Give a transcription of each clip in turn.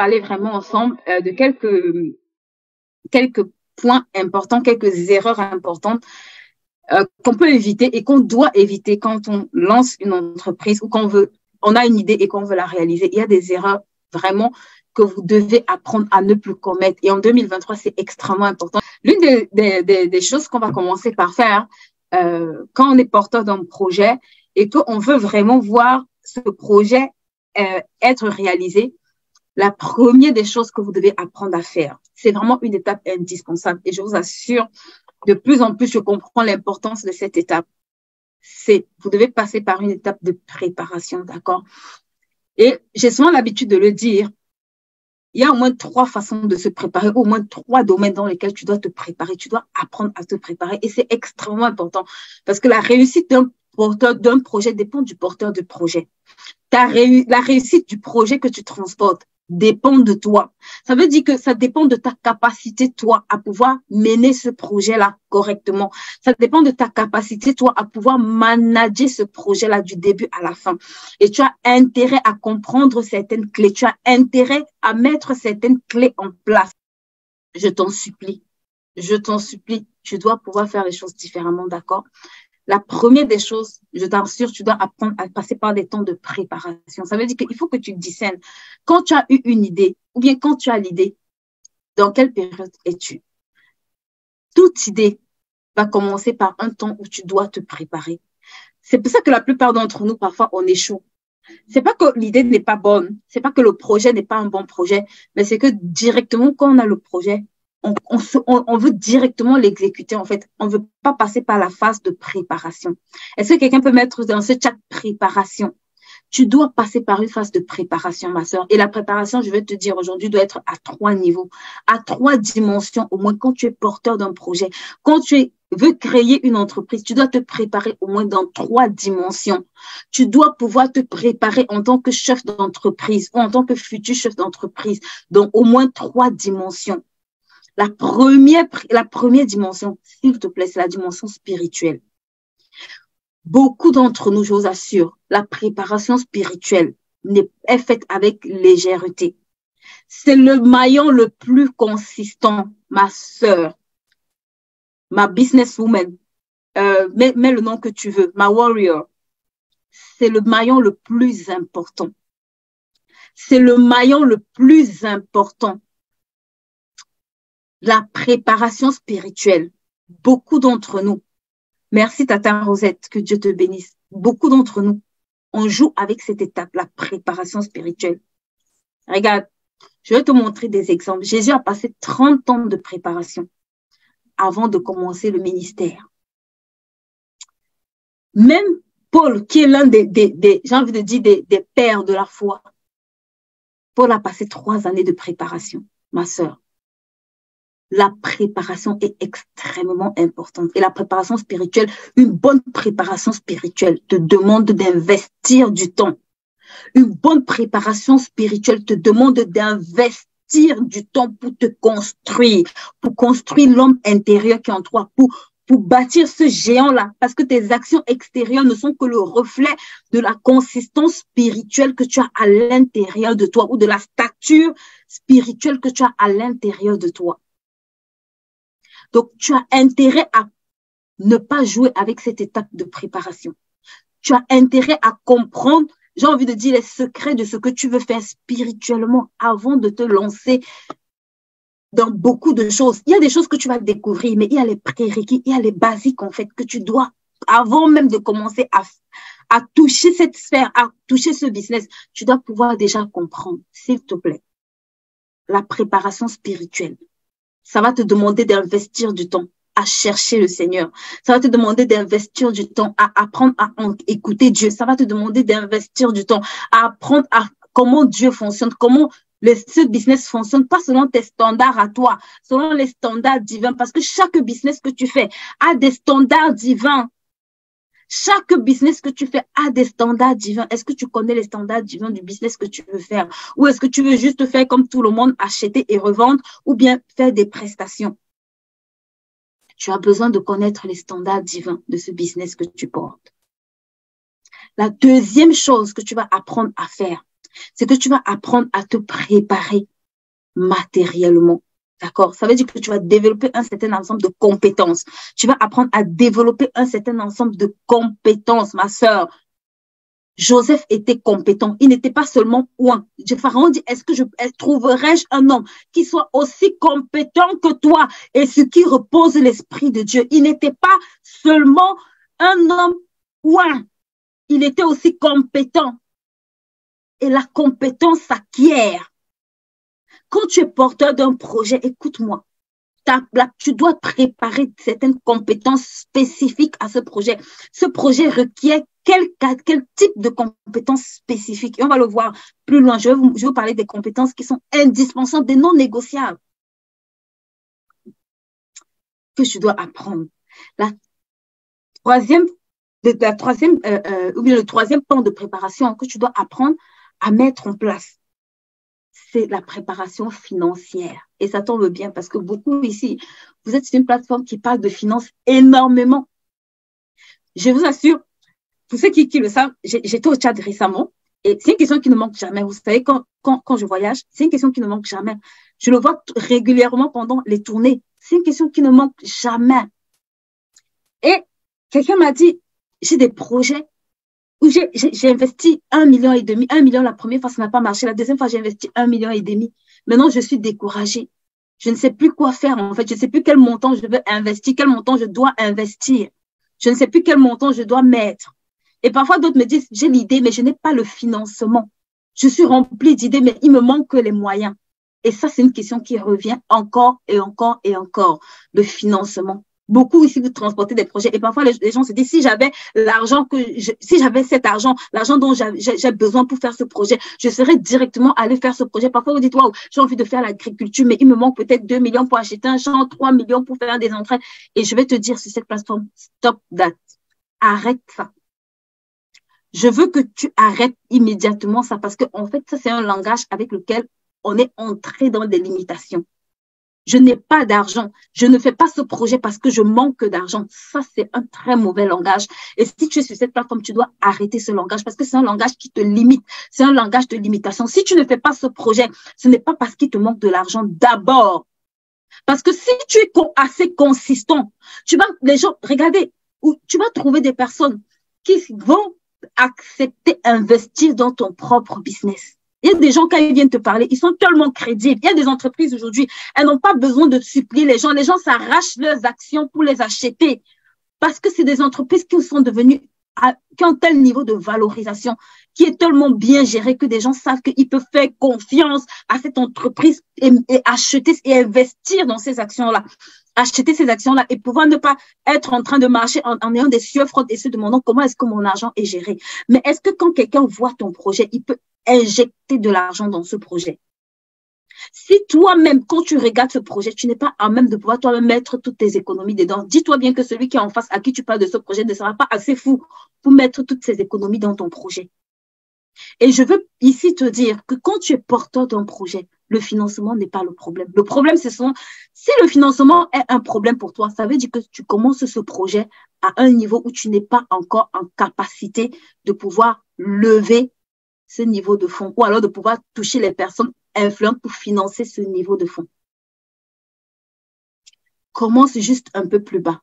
parler vraiment ensemble de quelques points importants, quelques erreurs importantes qu'on peut éviter et qu'on doit éviter quand on lance une entreprise ou on a une idée et qu'on veut la réaliser. Il y a des erreurs vraiment que vous devez apprendre à ne plus commettre. Et en 2023, c'est extrêmement important. L'une des choses qu'on va commencer par faire quand on est porteur d'un projet et qu'on veut vraiment voir ce projet être réalisé, la première des choses que vous devez apprendre à faire, c'est vraiment une étape indispensable. Et je vous assure, de plus en plus, je comprends l'importance de cette étape. Vous devez passer par une étape de préparation, d'accord? Et j'ai souvent l'habitude de le dire, il y a au moins 3 façons de se préparer, au moins 3 domaines dans lesquels tu dois te préparer, tu dois apprendre à te préparer. Et c'est extrêmement important parce que la réussite d'un porteur d'un projet dépend du porteur de projet. La réussite du projet que tu transportes dépend de toi. Ça veut dire que ça dépend de ta capacité, toi, à pouvoir mener ce projet-là correctement. Ça dépend de ta capacité, toi, à pouvoir manager ce projet-là du début à la fin. Et tu as intérêt à comprendre certaines clés. Tu as intérêt à mettre certaines clés en place. Je t'en supplie, tu dois pouvoir faire les choses différemment, d'accord? La première des choses, je t'assure, tu dois apprendre à passer par des temps de préparation. Ça veut dire qu'il faut que tu discernes. Quand tu as eu une idée, ou bien quand tu as l'idée, dans quelle période es-tu? Toute idée va commencer par un temps où tu dois te préparer. C'est pour ça que la plupart d'entre nous, parfois, on échoue. C'est pas que l'idée n'est pas bonne, c'est pas que le projet n'est pas un bon projet, mais c'est que directement, quand on a le projet, on veut directement l'exécuter, en fait. On veut pas passer par la phase de préparation. Est-ce que quelqu'un peut mettre dans ce chat préparation? Tu dois passer par une phase de préparation, ma sœur. Et la préparation, je vais te dire aujourd'hui, doit être à 3 niveaux, à 3 dimensions, au moins quand tu es porteur d'un projet. Quand tu veux créer une entreprise, tu dois te préparer au moins dans 3 dimensions. Tu dois pouvoir te préparer en tant que chef d'entreprise ou en tant que futur chef d'entreprise dans au moins 3 dimensions. La première dimension, s'il te plaît, c'est la dimension spirituelle. Beaucoup d'entre nous, je vous assure, la préparation spirituelle est faite avec légèreté. C'est le maillon le plus consistant, ma sœur, ma businesswoman, mets le nom que tu veux, ma warrior. C'est le maillon le plus important. C'est le maillon le plus important. La préparation spirituelle. Beaucoup d'entre nous, merci Tata Rosette, que Dieu te bénisse. Beaucoup d'entre nous, on joue avec cette étape, la préparation spirituelle. Regarde, je vais te montrer des exemples. Jésus a passé 30 ans de préparation avant de commencer le ministère. Même Paul, qui est l'un j'ai envie de dire, des pères de la foi, Paul a passé 3 années de préparation, ma sœur. La préparation est extrêmement importante. Et la préparation spirituelle, une bonne préparation spirituelle te demande d'investir du temps. Une bonne préparation spirituelle te demande d'investir du temps pour te construire, pour construire l'homme intérieur qui est en toi, pour bâtir ce géant-là. Parce que tes actions extérieures ne sont que le reflet de la consistance spirituelle que tu as à l'intérieur de toi ou de la stature spirituelle que tu as à l'intérieur de toi. Donc, tu as intérêt à ne pas jouer avec cette étape de préparation. Tu as intérêt à comprendre, j'ai envie de dire, les secrets de ce que tu veux faire spirituellement avant de te lancer dans beaucoup de choses. Il y a des choses que tu vas découvrir, mais il y a les prérequis, il y a les basiques, en fait, que tu dois, avant même de commencer à toucher cette sphère, à toucher ce business, tu dois pouvoir déjà comprendre, s'il te plaît. La préparation spirituelle. Ça va te demander d'investir du temps à chercher le Seigneur. Ça va te demander d'investir du temps à apprendre à écouter Dieu. Ça va te demander d'investir du temps à apprendre à comment Dieu fonctionne, comment ce business fonctionne, pas selon tes standards à toi, selon les standards divins, parce que chaque business que tu fais a des standards divins. Chaque business que tu fais a des standards divins. Est-ce que tu connais les standards divins du business que tu veux faire? Ou est-ce que tu veux juste faire comme tout le monde, acheter et revendre, ou bien faire des prestations? Tu as besoin de connaître les standards divins de ce business que tu portes. La deuxième chose que tu vas apprendre à faire, c'est que tu vas apprendre à te préparer matériellement. D'accord? Ça veut dire que tu vas développer un certain ensemble de compétences. Tu vas apprendre à développer un certain ensemble de compétences, ma sœur. Joseph était compétent. Il n'était pas seulement un. Pharaon dit, trouverai-je un homme qui soit aussi compétent que toi et ce qui repose l'Esprit de Dieu. Il n'était pas seulement un homme ou un. Il était aussi compétent. Et la compétence s'acquiert. Quand tu es porteur d'un projet, écoute-moi, tu dois préparer certaines compétences spécifiques à ce projet. Ce projet requiert quel type de compétences spécifiques? Et on va le voir plus loin. Je vais vous parler des compétences qui sont indispensables, des non négociables que je dois apprendre. Le troisième temps de préparation que tu dois apprendre à mettre en place, c'est la préparation financière. Et ça tombe bien parce que beaucoup ici, vous êtes sur une plateforme qui parle de finances énormément. Je vous assure, pour ceux qui le savent, j'étais au Tchad récemment et c'est une question qui ne manque jamais. Vous savez, quand je voyage, c'est une question qui ne manque jamais. Je le vois régulièrement pendant les tournées. C'est une question qui ne manque jamais. Et quelqu'un m'a dit, j'ai des projets où j'ai investi 1,5 million. 1 million la première fois, ça n'a pas marché. La deuxième fois, j'ai investi 1,5 million. Maintenant, je suis découragée. Je ne sais plus quoi faire, en fait. Je ne sais plus quel montant je veux investir, quel montant je dois investir. Je ne sais plus quel montant je dois mettre. Et parfois, d'autres me disent, j'ai l'idée, mais je n'ai pas le financement. Je suis remplie d'idées, mais il me manque les moyens. Et ça, c'est une question qui revient encore et encore et encore, le financement. Beaucoup ici, vous transportez des projets et parfois les gens se disent, si j'avais cet argent, l'argent dont j'ai besoin pour faire ce projet, je serais directement allé faire ce projet. Parfois, vous dites, waouh, j'ai envie de faire l'agriculture, mais il me manque peut-être 2 millions pour acheter un champ, 3 millions pour faire des entrées. Et je vais te dire sur cette plateforme, stop that. Arrête ça. Je veux que tu arrêtes immédiatement ça parce que, en fait, ça, c'est un langage avec lequel on est entré dans des limitations. Je n'ai pas d'argent. Je ne fais pas ce projet parce que je manque d'argent. Ça, c'est un très mauvais langage. Et si tu es sur cette plateforme, tu dois arrêter ce langage parce que c'est un langage qui te limite. C'est un langage de limitation. Si tu ne fais pas ce projet, ce n'est pas parce qu'il te manque de l'argent d'abord. Parce que si tu es assez consistant, les gens, regardez, tu vas trouver des personnes qui vont accepter investir dans ton propre business. Il y a des gens, quand ils viennent te parler, ils sont tellement crédibles. Il y a des entreprises aujourd'hui, elles n'ont pas besoin de supplier les gens. Les gens s'arrachent leurs actions pour les acheter parce que c'est des entreprises qui sont devenues, qui ont un tel niveau de valorisation, qui est tellement bien géré que des gens savent qu'ils peuvent faire confiance à cette entreprise et acheter et investir dans ces actions-là. Acheter ces actions-là et pouvoir ne pas être en train de marcher en ayant des sueurs froides et se demandant comment est-ce que mon argent est géré. Mais est-ce que quand quelqu'un voit ton projet, il peut injecter de l'argent dans ce projet? Si toi-même, quand tu regardes ce projet, tu n'es pas à même de pouvoir toi-même mettre toutes tes économies dedans, dis-toi bien que celui qui est en face à qui tu parles de ce projet ne sera pas assez fou pour mettre toutes ses économies dans ton projet. Et je veux ici te dire que quand tu es porteur d'un projet, le financement n'est pas le problème. Le problème, si le financement est un problème pour toi, ça veut dire que tu commences ce projet à un niveau où tu n'es pas encore en capacité de pouvoir lever ce niveau de fonds ou alors de pouvoir toucher les personnes influentes pour financer ce niveau de fonds. Commence juste un peu plus bas.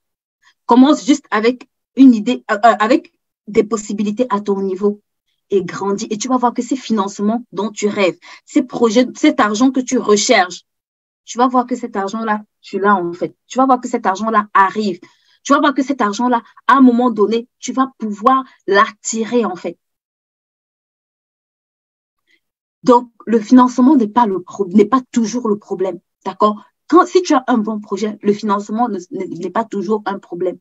Commence juste avec une idée, avec des possibilités à ton niveau et grandis. Et tu vas voir que ces financements dont tu rêves, ces projets, cet argent que tu recherches, tu vas voir que cet argent-là, tu l'as en fait. Tu vas voir que cet argent-là arrive. Tu vas voir que cet argent-là, à un moment donné, tu vas pouvoir l'attirer en fait. Donc, le financement n'est pas toujours le problème, d'accord? Si tu as un bon projet, le financement n'est pas toujours un problème.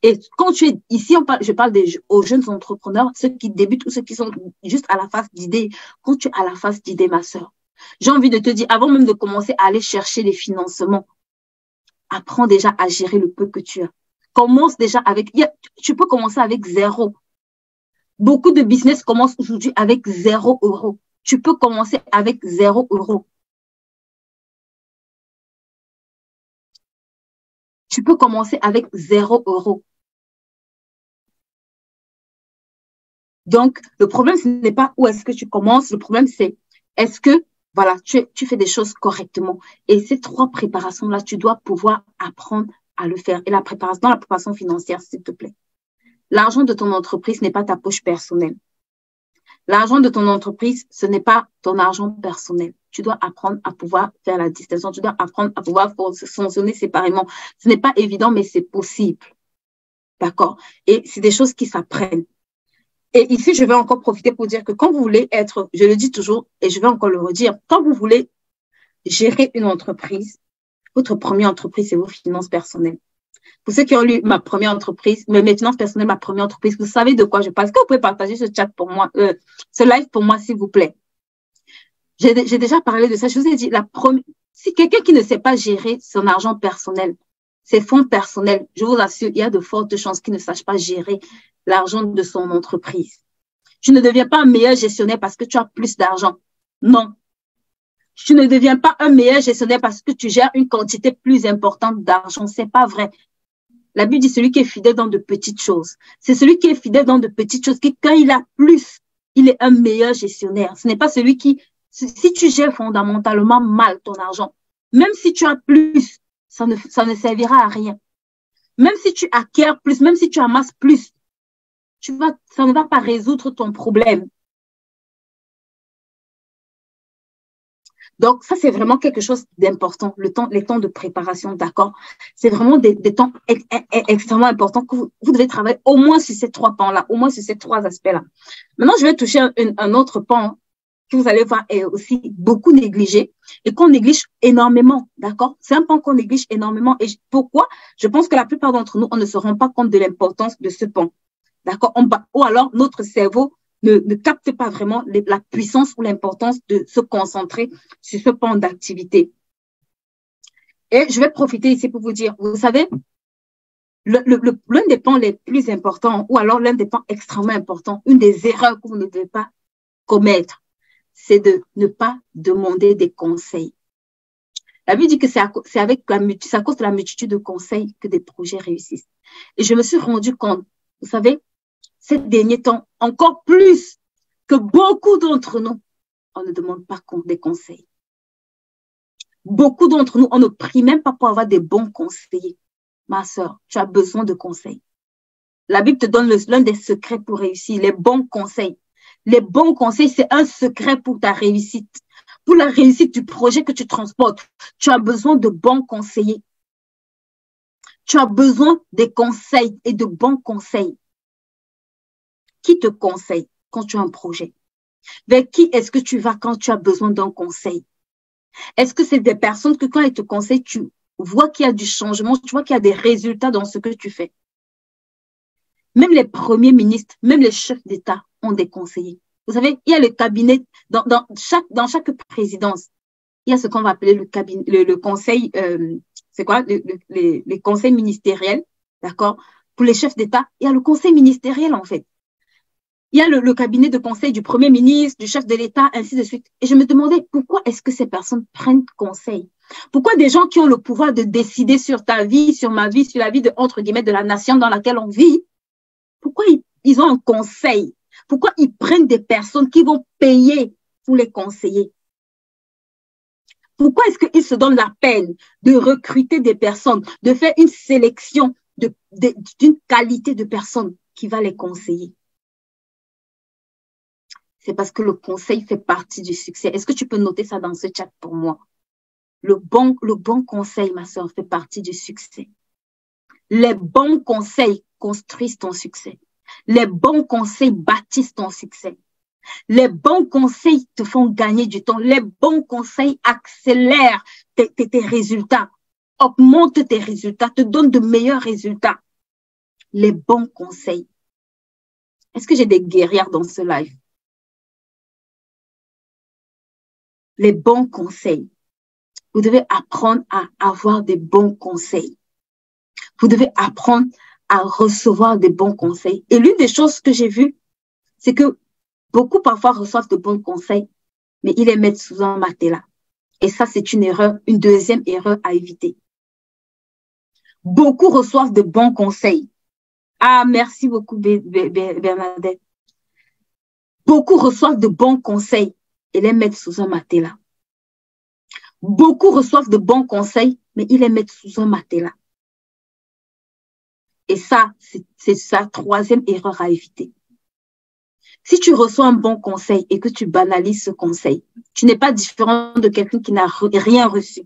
Et quand tu es ici, je parle aux jeunes entrepreneurs, ceux qui débutent ou ceux qui sont juste à la phase d'idée. Quand tu es à la phase d'idée, ma sœur, j'ai envie de te dire, avant même de commencer à aller chercher les financements, apprends déjà à gérer le peu que tu as. Commence déjà tu peux commencer avec 0. Beaucoup de business commencent aujourd'hui avec 0 €. Tu peux commencer avec 0 €. Tu peux commencer avec 0 €. Donc, le problème, ce n'est pas où est-ce que tu commences. Le problème, c'est est-ce que Voilà, tu fais des choses correctement. Et ces trois préparations-là, tu dois pouvoir apprendre à le faire. Et dans la préparation financière, s'il te plaît. L'argent de ton entreprise n'est pas ta poche personnelle. L'argent de ton entreprise, ce n'est pas ton argent personnel. Tu dois apprendre à pouvoir faire la distinction. Tu dois apprendre à pouvoir fonctionner séparément. Ce n'est pas évident, mais c'est possible. D'accord? Et c'est des choses qui s'apprennent. Et ici, je vais encore profiter pour dire que quand vous voulez être, je le dis toujours et je vais encore le redire, quand vous voulez gérer une entreprise, votre première entreprise, c'est vos finances personnelles. Pour ceux qui ont lu ma première entreprise, mes finances personnelles, ma première entreprise, vous savez de quoi je parle. Est-ce que vous pouvez partager ce chat pour moi, ce live pour moi, s'il vous plaît? J'ai déjà parlé de ça. Je vous ai dit, si quelqu'un qui ne sait pas gérer son argent personnel, ses fonds personnels, je vous assure, il y a de fortes chances qu'il ne sache pas gérer l'argent de son entreprise. Tu ne deviens pas un meilleur gestionnaire parce que tu as plus d'argent. Non. Tu ne deviens pas un meilleur gestionnaire parce que tu gères une quantité plus importante d'argent. C'est pas vrai. La Bible dit celui qui est fidèle dans de petites choses. C'est celui qui est fidèle dans de petites choses qui, quand il a plus, il est un meilleur gestionnaire. Ce n'est pas celui qui, si tu gères fondamentalement mal ton argent, même si tu as plus, ça ne servira à rien. Même si tu acquiers plus, même si tu amasses plus, ça ne va pas résoudre ton problème. Donc, ça, c'est vraiment quelque chose d'important, les temps de préparation, d'accord? C'est vraiment des temps extrêmement importants que vous devez travailler au moins sur ces trois pans-là, au moins sur ces trois aspects-là. Maintenant, je vais toucher un autre pan que vous allez voir est aussi beaucoup négligé et qu'on néglige énormément, d'accord? C'est un pan qu'on néglige énormément. Et pourquoi? Je pense que la plupart d'entre nous, on ne se rend pas compte de l'importance de ce pan, d'accord? Ou alors, notre cerveau ne capte pas vraiment la puissance ou l'importance de se concentrer sur ce pan d'activité. Et je vais profiter ici pour vous dire, vous savez, l'un des pans les plus importants, ou alors l'un des pans extrêmement importants, une des erreurs que vous ne devez pas commettre, c'est de ne pas demander des conseils. La Bible dit que c'est à cause de la multitude de conseils que des projets réussissent. Et je me suis rendu compte, vous savez, ces derniers temps, encore plus que beaucoup d'entre nous, on ne demande pas des conseils. Beaucoup d'entre nous, on ne prie même pas pour avoir des bons conseillers. Ma sœur, tu as besoin de conseils. La Bible te donne l'un des secrets pour réussir, les bons conseils. Les bons conseils, c'est un secret pour ta réussite. Pour la réussite du projet que tu transportes, tu as besoin de bons conseillers. Tu as besoin des conseils et de bons conseils. Qui te conseille quand tu as un projet? Vers qui est-ce que tu vas quand tu as besoin d'un conseil? Est-ce que c'est des personnes que quand elles te conseillent, tu vois qu'il y a du changement, tu vois qu'il y a des résultats dans ce que tu fais? Même les premiers ministres, même les chefs d'État ont des conseillers. Vous savez, il y a le cabinet, dans chaque présidence, il y a ce qu'on va appeler le cabinet, le conseil, c'est quoi? Les conseils ministériels, d'accord? Pour les chefs d'État, il y a le conseil ministériel, en fait. Il y a le cabinet de conseil du Premier ministre, du chef de l'État, ainsi de suite. Et je me demandais pourquoi est-ce que ces personnes prennent conseil? Pourquoi des gens qui ont le pouvoir de décider sur ta vie, sur ma vie, sur la vie de, entre guillemets, de la nation dans laquelle on vit, pourquoi ils ont un conseil? Pourquoi ils prennent des personnes qui vont payer pour les conseiller? Pourquoi est-ce qu'ils se donnent la peine de recruter des personnes, de faire une sélection d'une qualité de personnes qui va les conseiller? C'est parce que le conseil fait partie du succès. Est-ce que tu peux noter ça dans ce chat pour moi? Le bon conseil, ma soeur, fait partie du succès. Les bons conseils construisent ton succès. Les bons conseils bâtissent ton succès. Les bons conseils te font gagner du temps. Les bons conseils accélèrent tes résultats, augmentent tes résultats, te donnent de meilleurs résultats. Les bons conseils. Est-ce que j'ai des guerrières dans ce live? Les bons conseils. Vous devez apprendre à avoir des bons conseils. Vous devez apprendre à recevoir des bons conseils. Et l'une des choses que j'ai vues, c'est que beaucoup parfois reçoivent de bons conseils, mais ils les mettent sous un matelas. Et ça, c'est une erreur, une deuxième erreur à éviter. Beaucoup reçoivent de bons conseils. Ah, merci beaucoup, Bernadette. Beaucoup reçoivent de bons conseils et les mettent sous un matelas. Beaucoup reçoivent de bons conseils, mais ils les mettent sous un matelas. Et ça, c'est sa troisième erreur à éviter. Si tu reçois un bon conseil et que tu banalises ce conseil, tu n'es pas différent de quelqu'un qui n'a rien reçu.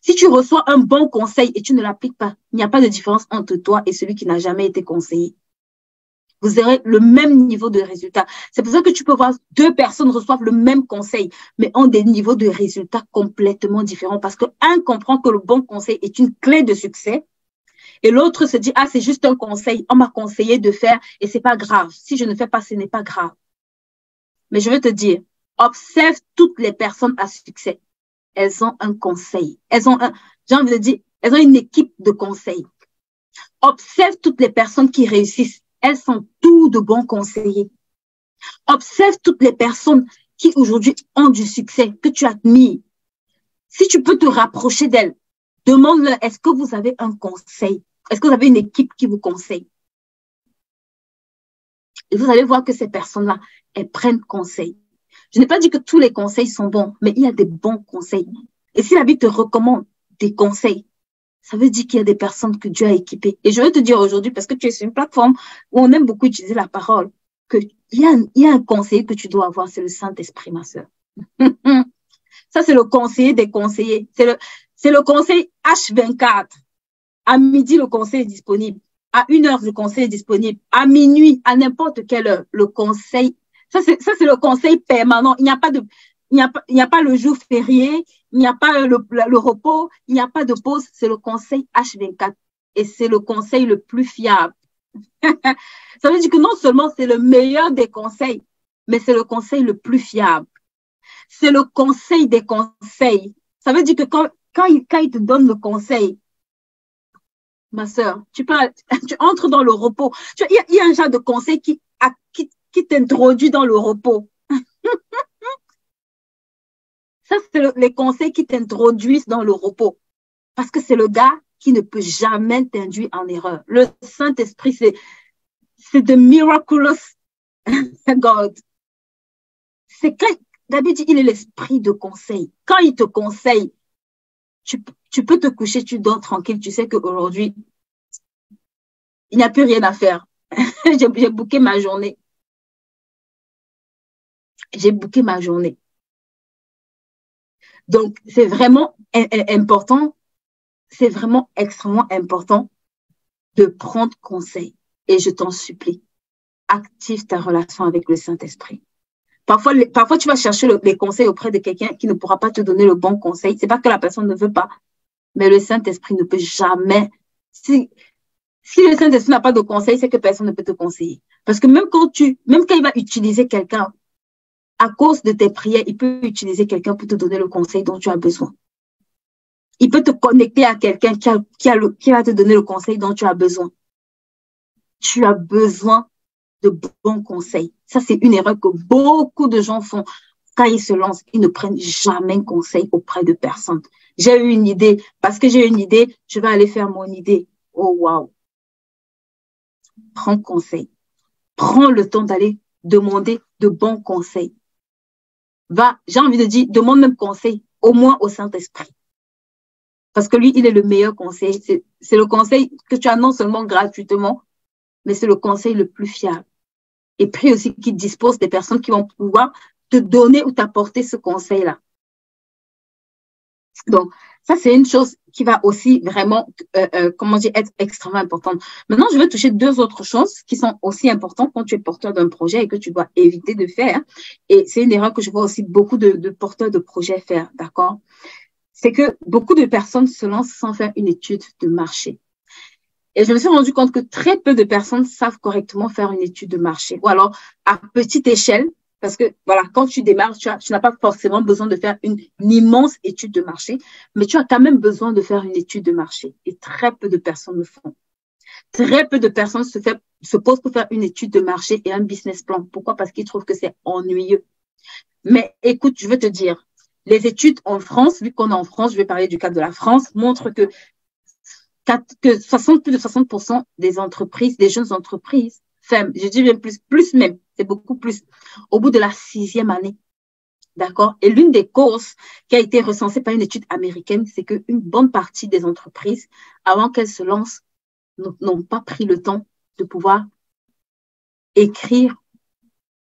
Si tu reçois un bon conseil et tu ne l'appliques pas, il n'y a pas de différence entre toi et celui qui n'a jamais été conseillé. Vous aurez le même niveau de résultat. C'est pour ça que tu peux voir deux personnes reçoivent le même conseil, mais ont des niveaux de résultats complètement différents parce qu'un comprend que le bon conseil est une clé de succès et l'autre se dit, ah, c'est juste un conseil, on m'a conseillé de faire et c'est pas grave. Si je ne fais pas, ce n'est pas grave. Mais je veux te dire, observe toutes les personnes à succès. Elles ont un conseil. J'ai envie de dire, elles ont une équipe de conseils. Observe toutes les personnes qui réussissent. Elles sont tous de bons conseillers. Observe toutes les personnes qui aujourd'hui ont du succès, que tu admires. Si tu peux te rapprocher d'elles, demande-leur, est-ce que vous avez un conseil? Est-ce que vous avez une équipe qui vous conseille? Et vous allez voir que ces personnes-là, elles prennent conseil. Je n'ai pas dit que tous les conseils sont bons, mais il y a des bons conseils. Et si la vie te recommande des conseils, ça veut dire qu'il y a des personnes que Dieu a équipées. Et je veux te dire aujourd'hui, parce que tu es sur une plateforme où on aime beaucoup utiliser la parole, qu'il y a un conseiller que tu dois avoir, c'est le Saint-Esprit, ma sœur. Ça, c'est le conseiller des conseillers. C'est le conseil H24. À midi, le conseil est disponible. À 1h, le conseil est disponible. À minuit, à n'importe quelle heure, le conseil. Ça, c'est le conseil permanent. Il n'y a pas le jour férié, il n'y a pas le repos, il n'y a pas de pause. C'est le conseil H24. Et c'est le conseil le plus fiable. Ça veut dire que non seulement c'est le meilleur des conseils, mais c'est le conseil le plus fiable. C'est le conseil des conseils. Ça veut dire que quand il te donne le conseil, ma sœur, tu entres dans le repos. Il y a un genre de conseil qui t'introduit dans le repos. Ça, c'est les conseils qui t'introduisent dans le repos. Parce que c'est le gars qui ne peut jamais t'induire en erreur. Le Saint-Esprit, c'est the miraculous God. C'est quand, d'habitude, il est l'esprit de conseil. Quand il te conseille, tu peux te coucher, tu dors tranquille. Tu sais qu'aujourd'hui, il n'y a plus rien à faire. J'ai booké ma journée. J'ai booké ma journée. Donc, c'est vraiment important, c'est vraiment extrêmement important de prendre conseil. Et je t'en supplie, active ta relation avec le Saint-Esprit. Parfois, tu vas chercher les conseils auprès de quelqu'un qui ne pourra pas te donner le bon conseil. C'est pas que la personne ne veut pas, mais le Saint-Esprit ne peut jamais. Si le Saint-Esprit n'a pas de conseil, c'est que personne ne peut te conseiller. Parce que même quand il va utiliser quelqu'un, à cause de tes prières, il peut utiliser quelqu'un pour te donner le conseil dont tu as besoin. Il peut te connecter à quelqu'un qui va te donner le conseil dont tu as besoin. Tu as besoin de bons conseils. Ça, c'est une erreur que beaucoup de gens font. Quand ils se lancent, ils ne prennent jamais conseil auprès de personne. J'ai eu une idée. Parce que j'ai une idée, je vais aller faire mon idée. Oh, wow. Prends conseil. Prends le temps d'aller demander de bons conseils. J'ai envie de dire, demande même conseil, au moins au Saint-Esprit. Parce que lui, il est le meilleur conseil. C'est le conseil que tu as non seulement gratuitement, mais c'est le conseil le plus fiable. Et puis aussi qu'il dispose des personnes qui vont pouvoir te donner ou t'apporter ce conseil-là. Donc, ça, c'est une chose qui va aussi vraiment, être extrêmement importante. Maintenant, je vais toucher deux autres choses qui sont aussi importantes quand tu es porteur d'un projet et que tu dois éviter de faire. Et c'est une erreur que je vois aussi beaucoup de porteurs de projets faire, d'accord? C'est que beaucoup de personnes se lancent sans faire une étude de marché. Et je me suis rendu compte que très peu de personnes savent correctement faire une étude de marché. Ou alors, à petite échelle, parce que, voilà, quand tu démarres, tu n'as pas forcément besoin de faire une immense étude de marché, mais tu as quand même besoin de faire une étude de marché. Et très peu de personnes le font. Très peu de personnes se posent pour faire une étude de marché et un business plan. Pourquoi? Parce qu'ils trouvent que c'est ennuyeux. Mais écoute, je veux te dire, les études en France, vu qu'on est en France, je vais parler du cas de la France, montrent que plus de 60% des entreprises, des jeunes entreprises, je dis bien plus même, c'est beaucoup plus. Au bout de la 6e année, D'accord? Et l'une des causes qui a été recensée par une étude américaine, c'est qu'une bonne partie des entreprises, avant qu'elles se lancent, n'ont pas pris le temps de pouvoir écrire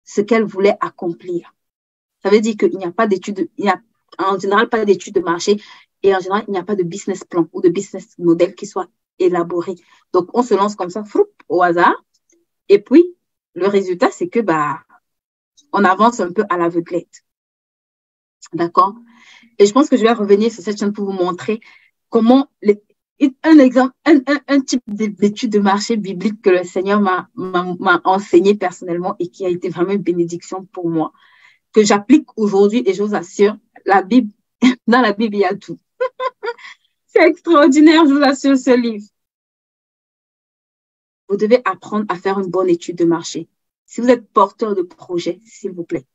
ce qu'elles voulaient accomplir. Ça veut dire qu'il n'y a pas d'études, il n'y a en général pas d'études de marché et en général, il n'y a pas de business plan ou de business model qui soit élaboré. Donc, on se lance comme ça, froup, au hasard. Et puis, le résultat, c'est que, on avance un peu à l'aveuglette. D'accord? Et je pense que je vais revenir sur cette chaîne pour vous montrer comment un exemple, un type d'étude de marché biblique que le Seigneur m'a enseigné personnellement et qui a été vraiment une bénédiction pour moi, que j'applique aujourd'hui et je vous assure, la Bible, dans la Bible, il y a tout. C'est extraordinaire, je vous assure, ce livre. Vous devez apprendre à faire une bonne étude de marché. Si vous êtes porteur de projet, s'il vous plaît,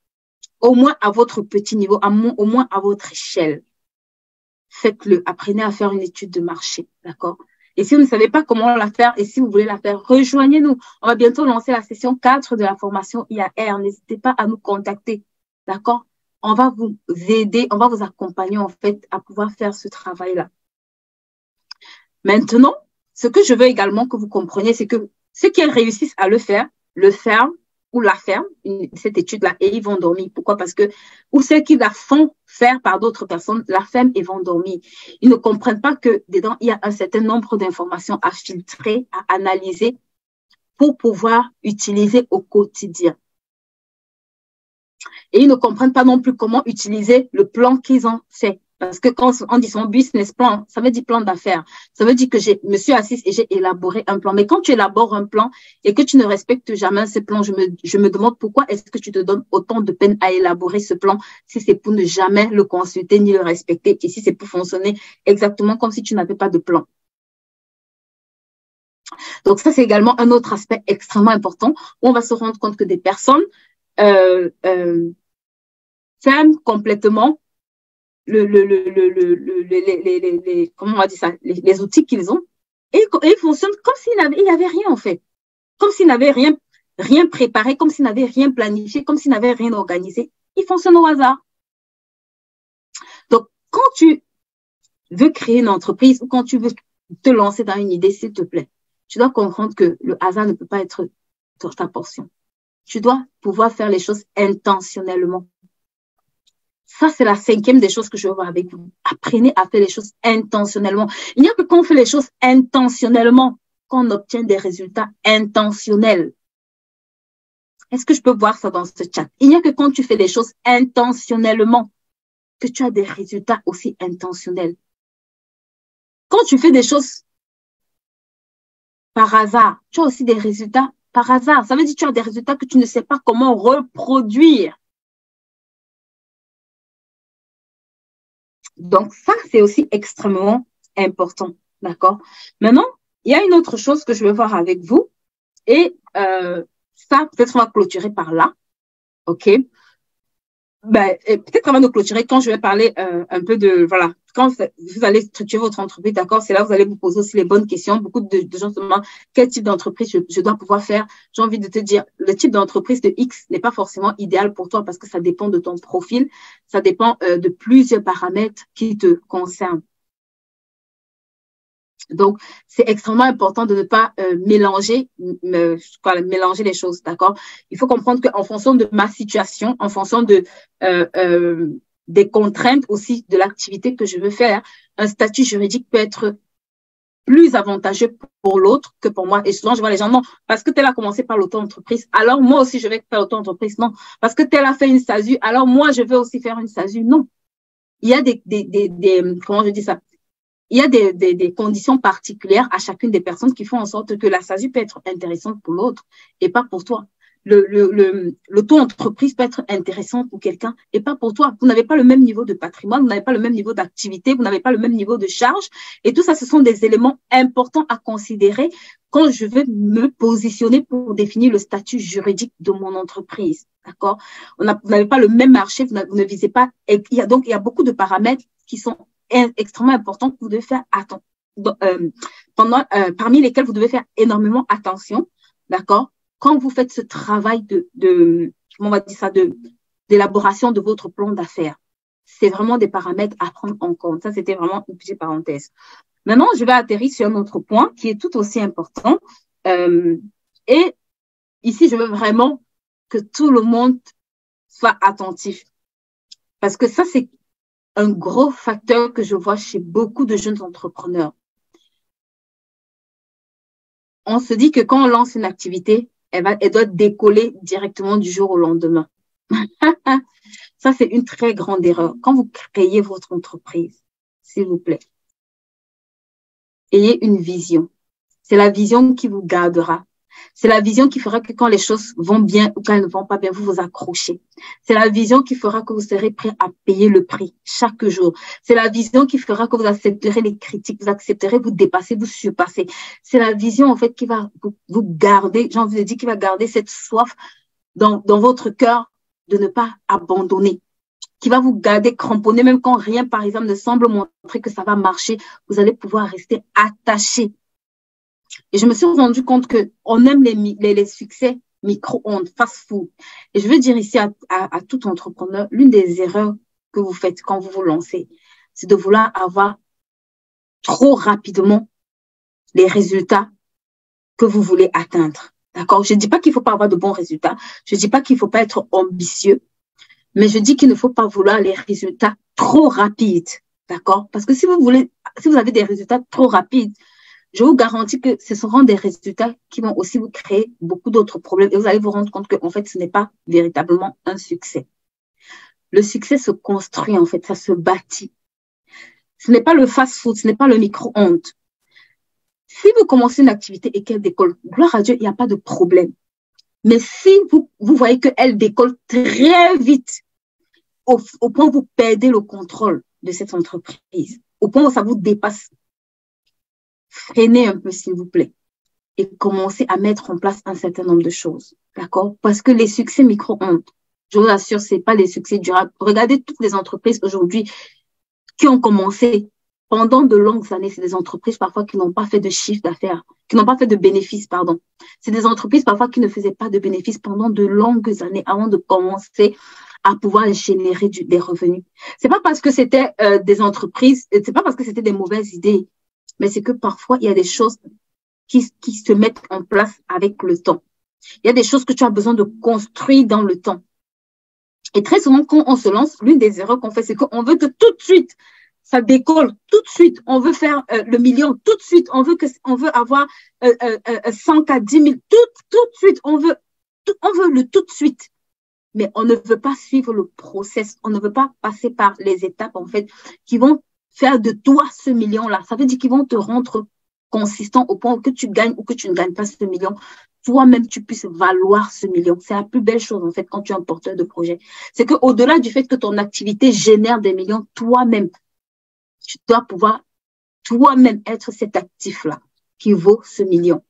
au moins à votre petit niveau, au moins à votre échelle, faites-le. Apprenez à faire une étude de marché, d'accord? Et si vous ne savez pas comment la faire et si vous voulez la faire, rejoignez-nous. On va bientôt lancer la session 4 de la formation IAR. N'hésitez pas à nous contacter, d'accord? On va vous aider, on va vous accompagner en fait à pouvoir faire ce travail-là. Maintenant, ce que je veux également que vous compreniez, c'est que ceux qui réussissent à le ferment ou la ferment, cette étude-là, et ils vont dormir. Pourquoi? Parce que, ou ceux qui la font faire par d'autres personnes, la ferment et vont dormir. Ils ne comprennent pas que dedans, il y a un certain nombre d'informations à filtrer, à analyser pour pouvoir utiliser au quotidien. Et ils ne comprennent pas non plus comment utiliser le plan qu'ils ont fait. Parce que quand on dit son business plan, ça veut dire plan d'affaires. Ça veut dire que je me suis assise et j'ai élaboré un plan. Mais quand tu élabores un plan et que tu ne respectes jamais ce plan, je me demande pourquoi est-ce que tu te donnes autant de peine à élaborer ce plan si c'est pour ne jamais le consulter ni le respecter et si c'est pour fonctionner exactement comme si tu n'avais pas de plan. Donc ça, c'est également un autre aspect extrêmement important où on va se rendre compte que des personnes ferment complètement comment on va dire ça, les outils qu'ils ont et ils fonctionnent comme s'il n'y avait rien en fait, comme s'ils n'avaient rien préparé, comme s'ils n'avaient rien planifié, comme s'ils n'avaient rien organisé. Ils fonctionnent au hasard. Donc, quand tu veux créer une entreprise ou quand tu veux te lancer dans une idée, s'il te plaît, tu dois comprendre que le hasard ne peut pas être ta portion. Tu dois pouvoir faire les choses intentionnellement. Ça, c'est la 5e des choses que je veux voir avec vous. Apprenez à faire les choses intentionnellement. Il n'y a que quand on fait les choses intentionnellement qu'on obtient des résultats intentionnels. Est-ce que je peux voir ça dans ce chat? Il n'y a que quand tu fais les choses intentionnellement que tu as des résultats aussi intentionnels. Quand tu fais des choses par hasard, tu as aussi des résultats par hasard. Ça veut dire que tu as des résultats que tu ne sais pas comment reproduire. Donc, ça, c'est aussi extrêmement important. D'accord? Maintenant, il y a une autre chose que je veux voir avec vous. Et ça, peut-être on va clôturer par là. OK? Peut-être avant de clôturer, quand je vais parler un peu de, voilà, quand vous allez structurer votre entreprise, d'accord, c'est là où vous allez vous poser aussi les bonnes questions. Beaucoup de gens se demandent quel type d'entreprise je dois pouvoir faire. J'ai envie de te dire, le type d'entreprise de X n'est pas forcément idéal pour toi parce que ça dépend de ton profil, ça dépend de plusieurs paramètres qui te concernent. Donc, c'est extrêmement important de ne pas mélanger les choses, d'accord? Il faut comprendre qu'en fonction de ma situation, en fonction de des contraintes aussi de l'activité que je veux faire, un statut juridique peut être plus avantageux pour l'autre que pour moi. Et souvent, je vois les gens, non, parce que tel a commencé par l'auto-entreprise, alors moi aussi, je vais faire l'auto-entreprise. Non, parce que tel a fait une SASU, alors moi, je vais aussi faire une SASU. Non. Il y a comment je dis ça? Il y a des conditions particulières à chacune des personnes qui font en sorte que la SASU peut être intéressante pour l'autre et pas pour toi. L'auto-entreprise peut être intéressante pour quelqu'un et pas pour toi. Vous n'avez pas le même niveau de patrimoine, vous n'avez pas le même niveau d'activité, vous n'avez pas le même niveau de charge. Et tout ça, ce sont des éléments importants à considérer quand je vais me positionner pour définir le statut juridique de mon entreprise. D'accord? Vous n'avez pas le même marché, vous ne visez pas. Et il y a beaucoup de paramètres qui sont extrêmement importants que vous devez faire parmi lesquels vous devez faire énormément attention. D'accord? Quand vous faites ce travail comment on va dire ça, d'élaboration de votre plan d'affaires. C'est vraiment des paramètres à prendre en compte. Ça, c'était vraiment une petite parenthèse. Maintenant, je vais atterrir sur un autre point qui est tout aussi important. Et ici, je veux vraiment que tout le monde soit attentif. Parce que ça, c'est un gros facteur que je vois chez beaucoup de jeunes entrepreneurs. On se dit que quand on lance une activité, elle doit décoller directement du jour au lendemain. Ça, c'est une très grande erreur. Quand vous créez votre entreprise, s'il vous plaît, ayez une vision. C'est la vision qui vous gardera. C'est la vision qui fera que quand les choses vont bien ou quand elles ne vont pas bien, vous vous accrochez. C'est la vision qui fera que vous serez prêt à payer le prix chaque jour. C'est la vision qui fera que vous accepterez les critiques, vous accepterez vous dépasser, vous surpasser. C'est la vision, en fait, qui va vous garder, j'ai envie de dire, qui va garder cette soif dans votre cœur de ne pas abandonner, qui va vous garder cramponné, même quand rien, par exemple, ne semble montrer que ça va marcher, vous allez pouvoir rester attaché. Et je me suis rendu compte qu'on aime les succès micro-ondes, fast-food. Et je veux dire ici à tout entrepreneur, l'une des erreurs que vous faites quand vous vous lancez, c'est de vouloir avoir trop rapidement les résultats que vous voulez atteindre. D'accord? Je ne dis pas qu'il ne faut pas avoir de bons résultats. Je ne dis pas qu'il ne faut pas être ambitieux. Mais je dis qu'il ne faut pas vouloir les résultats trop rapides. D'accord? Parce que si vous avez des résultats trop rapides, je vous garantis que ce seront des résultats qui vont aussi vous créer beaucoup d'autres problèmes et vous allez vous rendre compte qu'en fait, ce n'est pas véritablement un succès. Le succès se construit, en fait, ça se bâtit. Ce n'est pas le fast-food, ce n'est pas le micro-ondes. Si vous commencez une activité et qu'elle décolle, gloire à Dieu, il n'y a pas de problème. Mais si vous voyez qu'elle décolle très vite, au point où vous perdez le contrôle de cette entreprise, au point où ça vous dépasse, freinez un peu, s'il vous plaît, et commencez à mettre en place un certain nombre de choses. D'accord? Parce que les succès micro-ondes, je vous assure, ce n'est pas les succès durables. Regardez toutes les entreprises aujourd'hui qui ont commencé pendant de longues années. C'est des entreprises parfois qui n'ont pas fait de chiffre d'affaires, qui n'ont pas fait de bénéfices, pardon. C'est des entreprises parfois qui ne faisaient pas de bénéfices pendant de longues années avant de commencer à pouvoir générer des revenus. C'est pas parce que c'était des entreprises, c'est pas parce que c'était des mauvaises idées, mais c'est que parfois, il y a des choses qui se mettent en place avec le temps. Il y a des choses que tu as besoin de construire dans le temps. Et très souvent, quand on se lance, l'une des erreurs qu'on fait, c'est qu'on veut que tout de suite, ça décolle tout de suite. On veut faire le million tout de suite. On veut avoir 100 cas, 10 000 tout de suite. On veut le tout de suite. Mais on ne veut pas suivre le process. On ne veut pas passer par les étapes, en fait, qui vont faire de toi ce million-là. Ça veut dire qu'ils vont te rendre consistant au point que tu gagnes ou que tu ne gagnes pas ce million. Toi-même, tu puisses valoir ce million. C'est la plus belle chose, en fait, quand tu es un porteur de projet. C'est qu'au-delà du fait que ton activité génère des millions, toi-même, tu dois pouvoir toi-même être cet actif-là qui vaut ce million.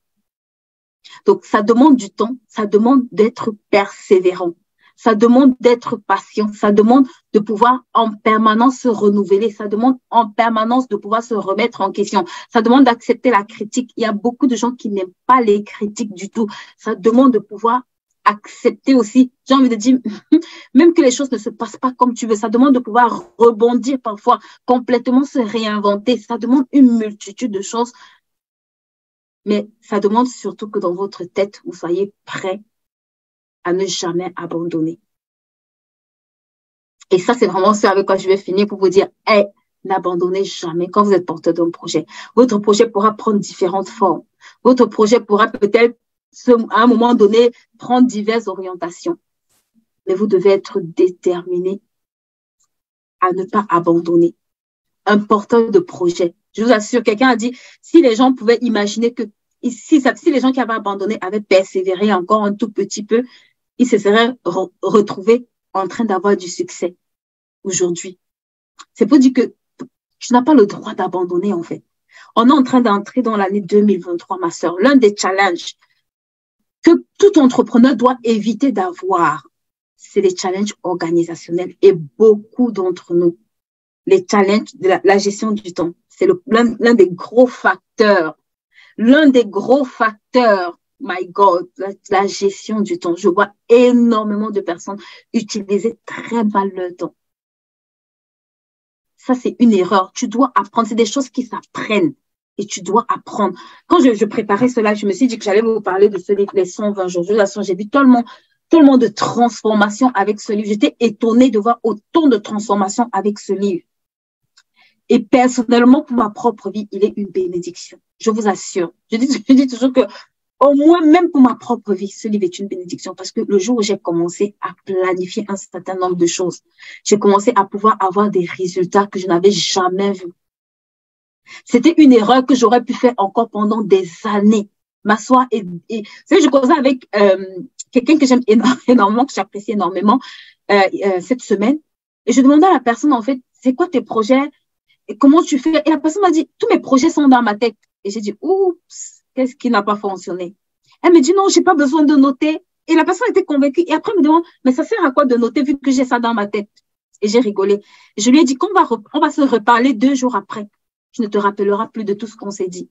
Donc, ça demande du temps, ça demande d'être persévérant. Ça demande d'être patient, ça demande de pouvoir en permanence se renouveler, ça demande en permanence de pouvoir se remettre en question, ça demande d'accepter la critique. Il y a beaucoup de gens qui n'aiment pas les critiques du tout. Ça demande de pouvoir accepter aussi, j'ai envie de dire, même que les choses ne se passent pas comme tu veux, ça demande de pouvoir rebondir parfois, complètement se réinventer, ça demande une multitude de choses, mais ça demande surtout que dans votre tête, vous soyez prêt à ne jamais abandonner. Et ça, c'est vraiment ce avec quoi je vais finir pour vous dire, hey, n'abandonnez jamais quand vous êtes porteur d'un projet. Votre projet pourra prendre différentes formes. Votre projet pourra peut-être, à un moment donné, prendre diverses orientations. Mais vous devez être déterminé à ne pas abandonner. Un porteur de projet. Je vous assure, quelqu'un a dit, si les gens pouvaient imaginer que, si les gens qui avaient abandonné avaient persévéré encore un tout petit peu, ils se seraient retrouvés en train d'avoir du succès aujourd'hui. C'est pour dire que tu n'as pas le droit d'abandonner, en fait. On est en train d'entrer dans l'année 2023, ma sœur. L'un des challenges que tout entrepreneur doit éviter d'avoir, c'est les challenges organisationnels. Et beaucoup d'entre nous, les challenges de la gestion du temps, c'est l'un des gros facteurs. L'un des gros facteurs my God, la gestion du temps. Je vois énormément de personnes utiliser très mal le temps. Ça, c'est une erreur. Tu dois apprendre. C'est des choses qui s'apprennent et tu dois apprendre. Quand je préparais cela, je me suis dit que j'allais vous parler de ce livre, Les 120 jours. J'ai vu tellement de transformations avec ce livre. J'étais étonnée de voir autant de transformations avec ce livre. Et personnellement, pour ma propre vie, il est une bénédiction. Je vous assure. Je dis toujours que, au moins, même pour ma propre vie, ce livre est une bénédiction parce que le jour où j'ai commencé à planifier un certain nombre de choses, j'ai commencé à pouvoir avoir des résultats que je n'avais jamais vus. C'était une erreur que j'aurais pu faire encore pendant des années. M'asseoir vous savez, je causais avec quelqu'un que j'aime énormément, que j'apprécie énormément cette semaine. Et je demandais à la personne, en fait, c'est quoi tes projets? Et comment tu fais? Et la personne m'a dit, tous mes projets sont dans ma tête. Et j'ai dit, oups, qu'est-ce qui n'a pas fonctionné? Elle me dit, non, j'ai pas besoin de noter. Et la personne était convaincue. Et après, elle me demande, mais ça sert à quoi de noter vu que j'ai ça dans ma tête? Et j'ai rigolé. Et je lui ai dit qu'on va se reparler 2 jours après. Tu ne te rappelleras plus de tout ce qu'on s'est dit.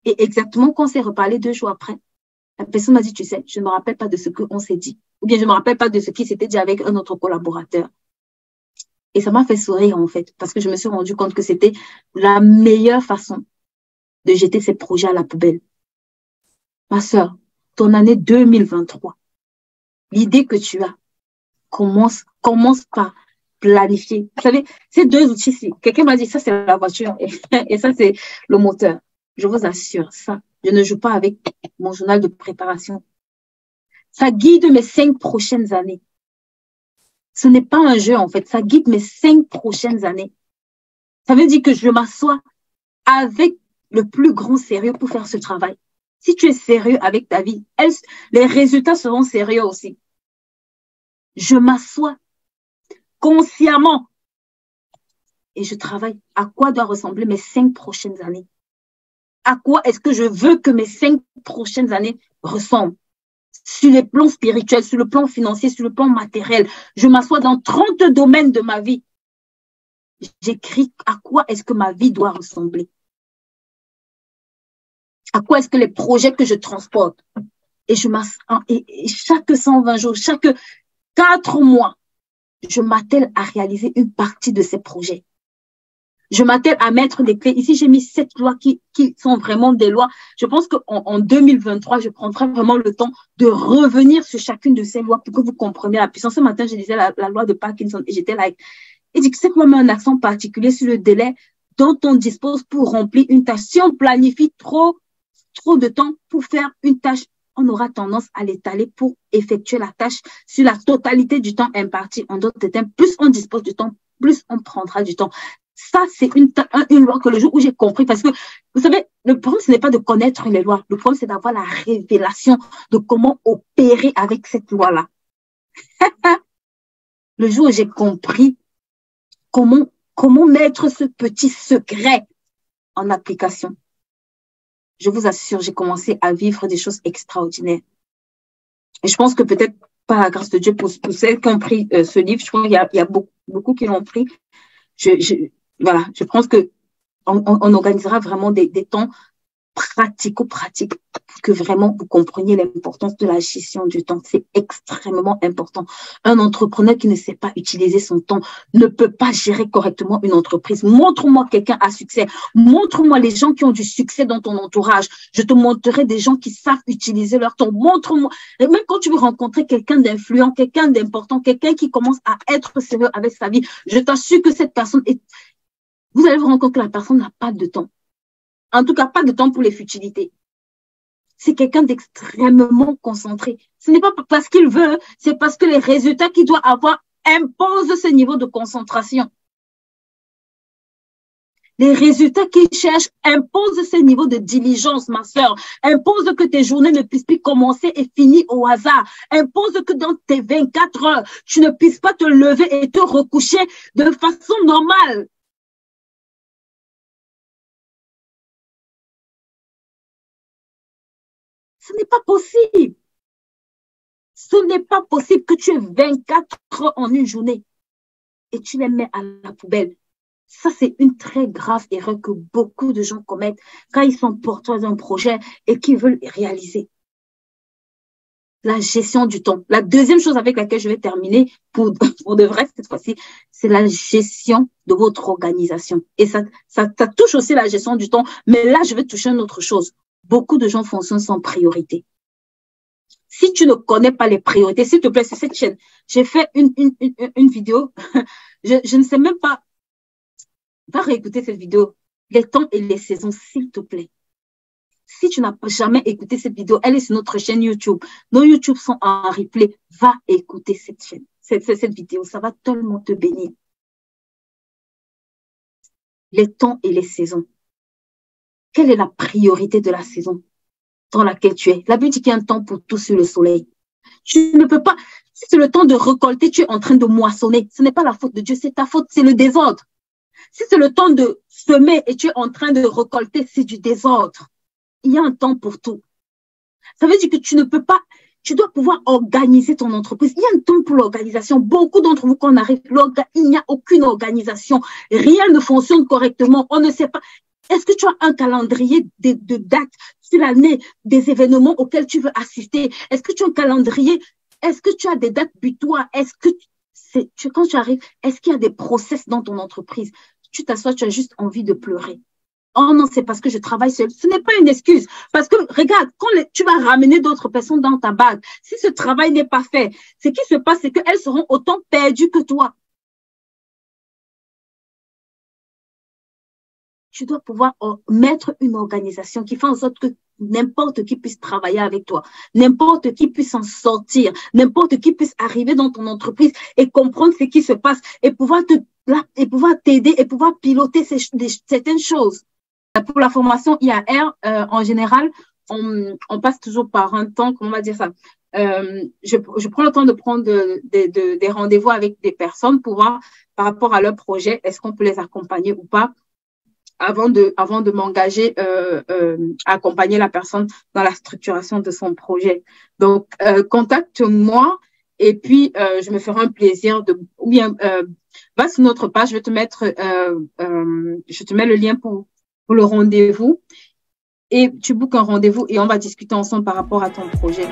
Et exactement quand on s'est reparlé 2 jours après, la personne m'a dit, tu sais, je ne me rappelle pas de ce qu'on s'est dit. Ou bien je ne me rappelle pas de ce qui s'était dit avec un autre collaborateur. Et ça m'a fait sourire, en fait, parce que je me suis rendu compte que c'était la meilleure façon de jeter ces projets à la poubelle. Ma sœur, ton année 2023, l'idée que tu as, commence par planifier. Vous savez, ces 2 outils-ci, quelqu'un m'a dit, ça c'est la voiture et ça c'est le moteur. Je vous assure, ça, je ne joue pas avec mon journal de préparation. Ça guide mes 5 prochaines années. Ce n'est pas un jeu, en fait. Ça guide mes 5 prochaines années. Ça veut dire que je m'assois avec le plus grand sérieux pour faire ce travail. Si tu es sérieux avec ta vie, les résultats seront sérieux aussi. Je m'assois consciemment et je travaille. À quoi doivent ressembler mes 5 prochaines années? À quoi est-ce que je veux que mes 5 prochaines années ressemblent? Sur les plans spirituels, sur le plan financier, sur le plan matériel. Je m'assois dans 30 domaines de ma vie. J'écris à quoi est-ce que ma vie doit ressembler. À quoi est-ce que les projets que je transporte. Et chaque 120 jours, chaque 4 mois, je m'attelle à réaliser une partie de ces projets. Je m'attelle à mettre des clés. Ici, j'ai mis 7 lois qui sont vraiment des lois. Je pense qu'en 2023, je prendrai vraiment le temps de revenir sur chacune de ces lois pour que vous compreniez la puissance. Ce matin, je disais la loi de Parkinson et j'étais là. Il dit que cette loi met un accent particulier sur le délai dont on dispose pour remplir une tâche. Si on planifie trop de temps pour faire une tâche, on aura tendance à l'étaler pour effectuer la tâche sur la totalité du temps imparti. En d'autres termes, plus on dispose du temps, plus on prendra du temps. Ça, c'est une loi que le jour où j'ai compris, parce que, vous savez, le problème, ce n'est pas de connaître les lois. Le problème, c'est d'avoir la révélation de comment opérer avec cette loi-là. Le jour où j'ai compris comment mettre ce petit secret en application, je vous assure, j'ai commencé à vivre des choses extraordinaires. Et je pense que peut-être, par la grâce de Dieu, pour celles qui ont pris ce livre, je pense qu'il y a beaucoup qui l'ont pris. Voilà, je pense que on organisera vraiment des temps pratico-pratiques pour que vraiment vous compreniez l'importance de la gestion du temps. C'est extrêmement important. Un entrepreneur qui ne sait pas utiliser son temps ne peut pas gérer correctement une entreprise. Montre-moi quelqu'un à succès. Montre-moi les gens qui ont du succès dans ton entourage. Je te montrerai des gens qui savent utiliser leur temps. Montre-moi. Et même quand tu veux rencontrer quelqu'un d'influent, quelqu'un d'important, quelqu'un qui commence à être sérieux avec sa vie, je t'assure que cette personne vous allez vous rendre compte que la personne n'a pas de temps. En tout cas, pas de temps pour les futilités. C'est quelqu'un d'extrêmement concentré. Ce n'est pas parce qu'il veut, c'est parce que les résultats qu'il doit avoir imposent ce niveau de concentration. Les résultats qu'il cherche imposent ce niveau de diligence, ma sœur. Imposent que tes journées ne puissent plus commencer et finir au hasard. Imposent que dans tes 24 heures, tu ne puisses pas te lever et te recoucher de façon normale. Ce n'est pas possible. Ce n'est pas possible que tu aies 24 heures en une journée et tu les mets à la poubelle. Ça, c'est une très grave erreur que beaucoup de gens commettent quand ils sont porteurs d'un projet et qu'ils veulent réaliser. la gestion du temps. La deuxième chose avec laquelle je vais terminer pour de vrai cette fois-ci, c'est la gestion de votre organisation. Et ça touche aussi la gestion du temps. Mais là, je vais toucher une autre chose. Beaucoup de gens fonctionnent sans priorité. Si tu ne connais pas les priorités, s'il te plaît, c'est cette chaîne. J'ai fait une vidéo. Je ne sais même pas. Va réécouter cette vidéo. Les temps et les saisons, s'il te plaît. Si tu n'as jamais écouté cette vidéo, elle est sur notre chaîne YouTube. Nos YouTube sont en replay. Va écouter cette chaîne, cette vidéo. Ça va tellement te bénir. Les temps et les saisons. Quelle est la priorité de la saison dans laquelle tu es? La Bible dit qu'il y a un temps pour tout sur le soleil. Tu ne peux pas, si c'est le temps de récolter, tu es en train de moissonner. Ce n'est pas la faute de Dieu, c'est ta faute, c'est le désordre. Si c'est le temps de semer et tu es en train de récolter, c'est du désordre. Il y a un temps pour tout. Ça veut dire que tu ne peux pas, tu dois pouvoir organiser ton entreprise. Il y a un temps pour l'organisation. Beaucoup d'entre vous, quand on arrive, il n'y a aucune organisation. Rien ne fonctionne correctement. On ne sait pas. Est-ce que tu as un calendrier de dates sur l'année, des événements auxquels tu veux assister? Est-ce que tu as un calendrier? Est-ce que tu as des dates butoirs? Est-ce que quand tu arrives, est-ce qu'il y a des process dans ton entreprise? Tu t'assois, tu as juste envie de pleurer. Oh non, c'est parce que je travaille seul. Ce n'est pas une excuse. Parce que, regarde, quand tu vas ramener d'autres personnes dans ta bague, si ce travail n'est pas fait, ce qui se passe, c'est qu'elles seront autant perdues que toi. Tu dois pouvoir mettre une organisation qui fait en sorte que n'importe qui puisse travailler avec toi, n'importe qui puisse en sortir, n'importe qui puisse arriver dans ton entreprise et comprendre ce qui se passe et pouvoir t'aider et pouvoir piloter certaines choses. Pour la formation IAR, en général, on passe toujours par un temps, comment on va dire ça, je prends le temps de prendre des rendez-vous avec des personnes pour voir par rapport à leur projet, est-ce qu'on peut les accompagner ou pas, avant de m'engager à accompagner la personne dans la structuration de son projet. Donc, contacte-moi et puis je me ferai un plaisir va sur notre page, je te mets le lien pour le rendez-vous et tu bookes un rendez-vous et on va discuter ensemble par rapport à ton projet.